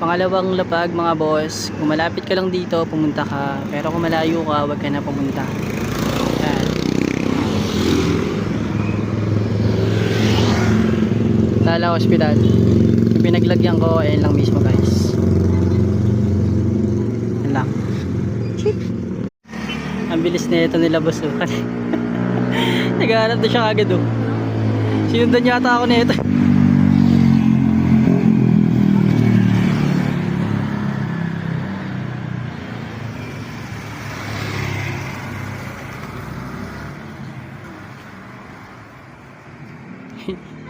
Pangalawang lapag mga boss. Kung malapit ka lang dito, pumunta ka. Pero kung malayo ka, wag ka na pumunta. Yan. Tala Hospital. Yung pinaglagyan ko, ayun lang mismo guys. Yan lang. Ang bilis na ito nila boss. Naghahanap na siya agad oh. Sinundan yata ako na ito.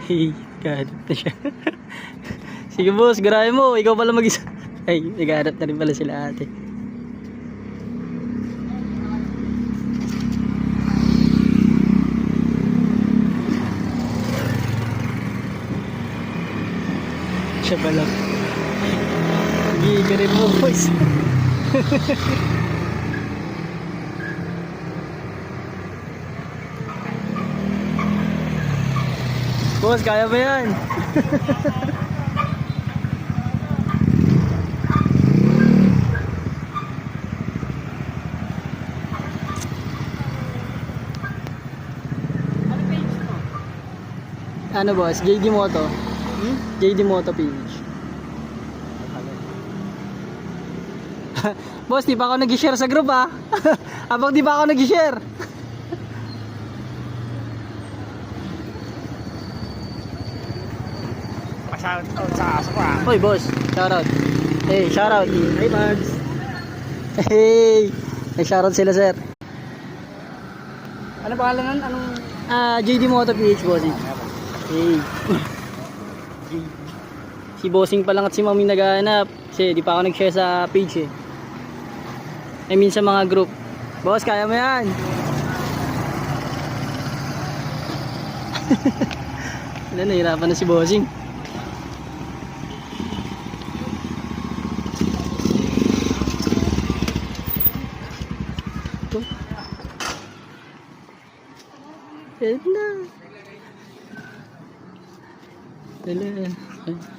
Hey, naghahanap na siya. Sige boss, garahe mo. Ikaw pala mag-isa. Ay, naghahanap na rin pala sila ate. Siya pala. Hindi ka rin mo boss. Boss, kaya ba yan? Ano boss? JD Moto? JD Moto page. Boss, di pa ako nag-share sa group ah. Abang di pa ako nag-share. Shoutout sa aso ko ah. Hoy boss, shoutout. Hey, shoutout. Hey Bugs. Hey, may shoutout sila sir. Ano pangalan nun? Anong... JD Moto PH bossing. Hey. Si bossing pa lang at si mami naghahanap. Kasi di pa ako nag-share sa page eh. I mean sa mga group. Boss, kaya mo yan. Wala, nahirapan na si bossing.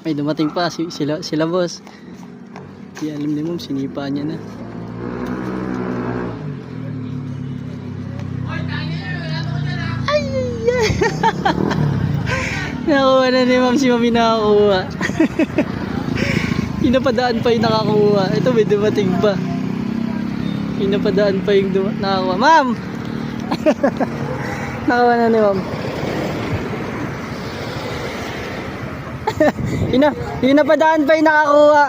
May dumating pa sila boss. Di alam ni mom, sinipa niya na. Ay, nakakuha na ni mom, si mami nakakuha. Pinapadaan pa yung nakakuha. Ito may dumating pa. Pinapadaan pa yung nakakuha. Ma'am! Nakakuha na ni mom. Pinapadaan pa yung nakakuha.